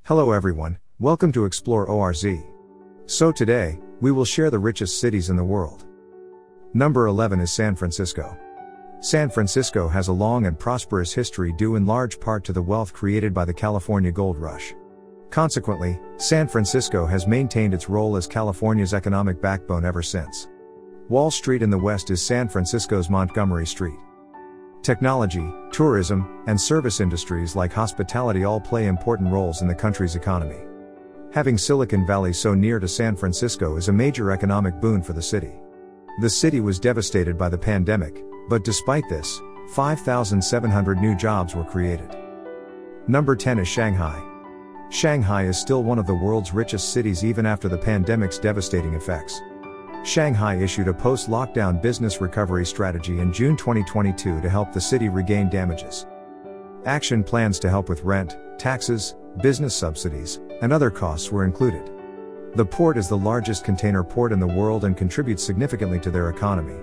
Hello everyone, welcome to Explore ORZ. So today, we will share the richest cities in the world. Number 11 is San Francisco. San Francisco has a long and prosperous history due in large part to the wealth created by the California gold rush. Consequently, San Francisco has maintained its role as California's economic backbone ever since. Wall Street in the west is San Francisco's Montgomery Street. Technology, tourism, and service industries like hospitality all play important roles in the country's economy. Having Silicon Valley so near to San Francisco is a major economic boon for the city. The city was devastated by the pandemic, but despite this, 5,700 new jobs were created. Number 10 is Shanghai. Shanghai is still one of the world's richest cities even after the pandemic's devastating effects. Shanghai issued a post-lockdown business recovery strategy in June 2022 to help the city regain damages. Action plans to help with rent, taxes, business subsidies, and other costs were included. The port is the largest container port in the world and contributes significantly to their economy.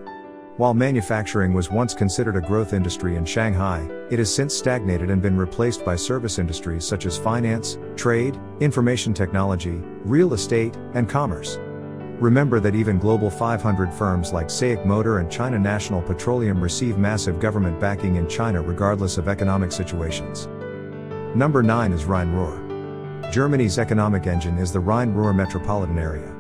While manufacturing was once considered a growth industry in Shanghai, it has since stagnated and been replaced by service industries such as finance, trade, information technology, real estate, and commerce. Remember that even Global 500 firms like SAIC Motor and China National Petroleum receive massive government backing in China regardless of economic situations. Number 9 is Rhine-Ruhr. Germany's economic engine is the Rhine-Ruhr metropolitan area.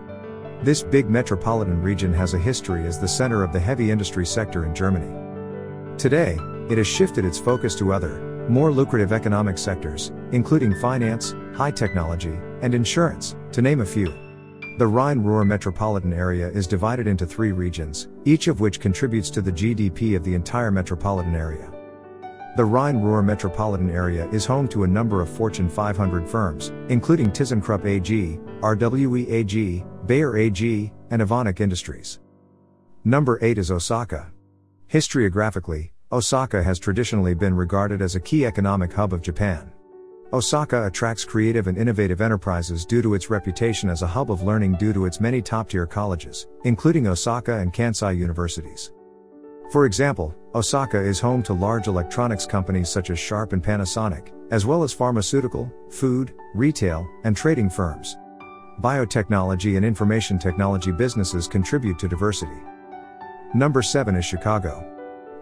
This big metropolitan region has a history as the center of the heavy industry sector in Germany. Today, it has shifted its focus to other, more lucrative economic sectors, including finance, high technology, and insurance, to name a few. The Rhine-Ruhr metropolitan area is divided into 3 regions, each of which contributes to the GDP of the entire metropolitan area. The Rhine-Ruhr metropolitan area is home to a number of Fortune 500 firms, including ThyssenKrupp AG, RWE AG, Bayer AG, and Evonik Industries. Number 8 is Osaka. Historiographically, Osaka has traditionally been regarded as a key economic hub of Japan. Osaka attracts creative and innovative enterprises due to its reputation as a hub of learning due to its many top-tier colleges, including Osaka and Kansai universities. For example, Osaka is home to large electronics companies such as Sharp and Panasonic, as well as pharmaceutical, food, retail, and trading firms. Biotechnology and information technology businesses contribute to diversity. Number 7 is Chicago.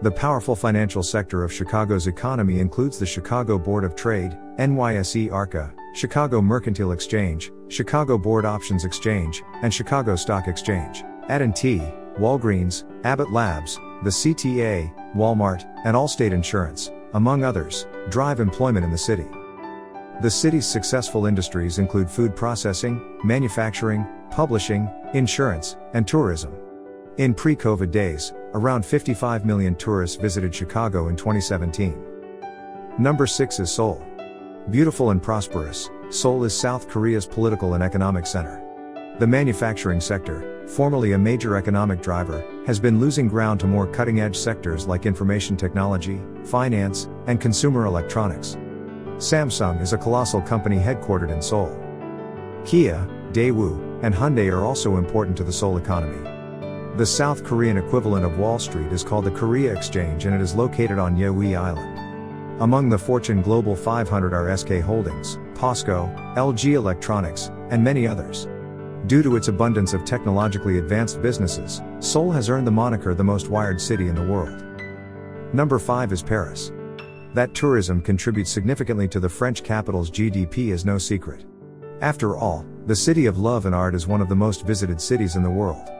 The powerful financial sector of Chicago's economy includes the Chicago Board of Trade, NYSE Arca, Chicago Mercantile Exchange, Chicago Board Options Exchange, and Chicago Stock Exchange. AT&T, Walgreens, Abbott Labs, the CTA, Walmart, and Allstate Insurance, among others, drive employment in the city. The city's successful industries include food processing, manufacturing, publishing, insurance, and tourism. In pre-COVID days, around 55 million tourists visited Chicago in 2017. Number 6 is Seoul. Beautiful and prosperous, Seoul is South Korea's political and economic center. The manufacturing sector, formerly a major economic driver, has been losing ground to more cutting-edge sectors like information technology, finance, and consumer electronics. Samsung is a colossal company headquartered in Seoul. Kia, Daewoo, and Hyundai are also important to the Seoul economy. The South Korean equivalent of Wall Street is called the Korea Exchange and it is located on Yeohee Island. Among the Fortune Global 500 are SK Holdings, POSCO, LG Electronics, and many others. Due to its abundance of technologically advanced businesses, Seoul has earned the moniker the most wired city in the world. Number 5 is Paris. That tourism contributes significantly to the French capital's GDP is no secret. After all, the city of love and art is one of the most visited cities in the world.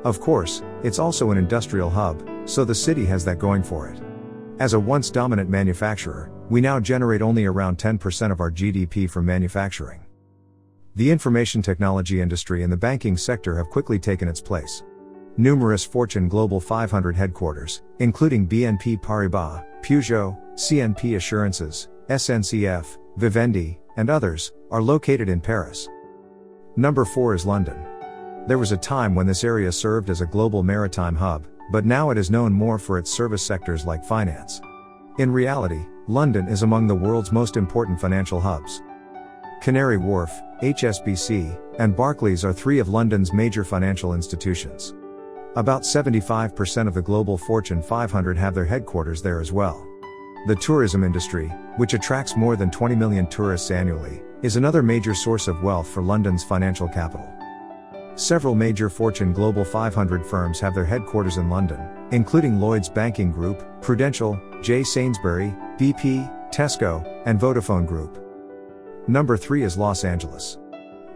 Of course, it's also an industrial hub, so the city has that going for it. As a once dominant manufacturer, we now generate only around 10% of our GDP from manufacturing. The information technology industry and the banking sector have quickly taken its place. Numerous Fortune Global 500 headquarters, including BNP Paribas, Peugeot, CNP Assurances, SNCF, Vivendi, and others, are located in Paris. Number 4 is London. There was a time when this area served as a global maritime hub, but now it is known more for its service sectors like finance. In reality, London is among the world's most important financial hubs. Canary Wharf, HSBC, and Barclays are 3 of London's major financial institutions. About 75% of the global Fortune 500 have their headquarters there as well. The tourism industry, which attracts more than 20 million tourists annually, is another major source of wealth for London's financial capital. Several major Fortune Global 500 firms have their headquarters in London, including Lloyds Banking Group, Prudential, J. Sainsbury, BP, Tesco, and Vodafone Group. Number 3 is Los Angeles.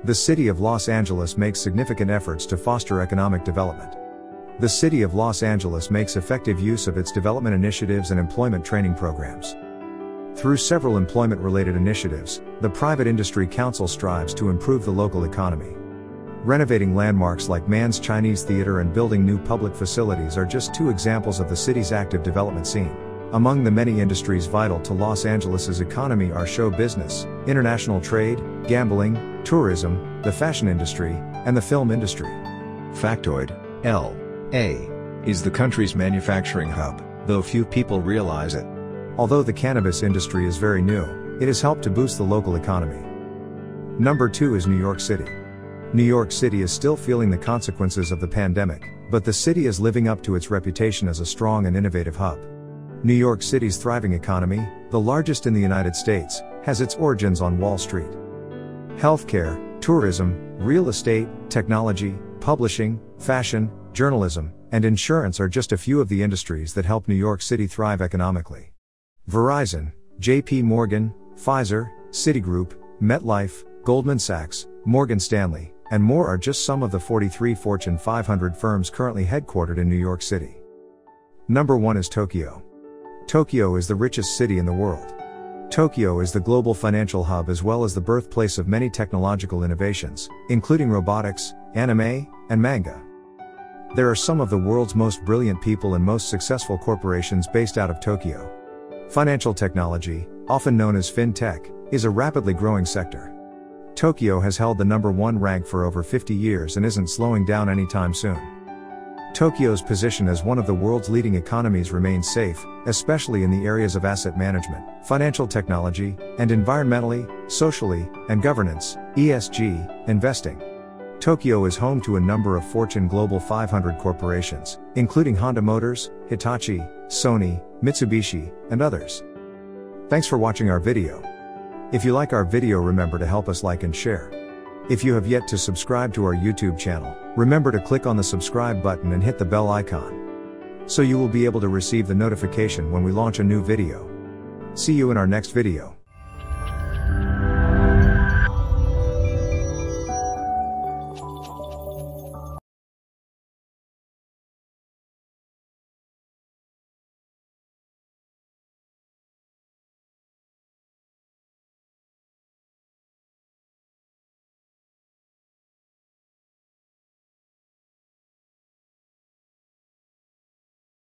The city of Los Angeles makes significant efforts to foster economic development. The city of Los Angeles makes effective use of its development initiatives and employment training programs. Through several employment-related initiatives, the private industry council strives to improve the local economy. Renovating landmarks like Mann's Chinese Theater and building new public facilities are just two examples of the city's active development scene. Among the many industries vital to Los Angeles's economy are show business, international trade, gambling, tourism, the fashion industry, and the film industry. Factoid: L.A. is the country's manufacturing hub, though few people realize it. Although the cannabis industry is very new, it has helped to boost the local economy. Number 2 is New York City. New York City is still feeling the consequences of the pandemic, but the city is living up to its reputation as a strong and innovative hub. New York City's thriving economy, the largest in the United States, has its origins on Wall Street. Healthcare, tourism, real estate, technology, publishing, fashion, journalism, and insurance are just a few of the industries that help New York City thrive economically. Verizon, J.P. Morgan, Pfizer, Citigroup, MetLife, Goldman Sachs, Morgan Stanley, and more are just some of the 43 Fortune 500 firms currently headquartered in New York City. Number 1 is Tokyo. Tokyo is the richest city in the world. Tokyo is the global financial hub as well as the birthplace of many technological innovations, including robotics, anime, and manga. There are some of the world's most brilliant people and most successful corporations based out of Tokyo. Financial technology, often known as fintech, is a rapidly growing sector. Tokyo has held the number 1 rank for over 50 years and isn't slowing down anytime soon. Tokyo's position as one of the world's leading economies remains safe, especially in the areas of asset management, financial technology, and environmentally, socially, and governance, ESG, investing. Tokyo is home to a number of Fortune Global 500 corporations, including Honda Motors, Hitachi, Sony, Mitsubishi, and others. Thanks for watching our video. If you like our video, remember to help us like and share. If you have yet to subscribe to our YouTube channel, remember to click on the subscribe button and hit the bell icon, so you will be able to receive the notification when we launch a new video. See you in our next video.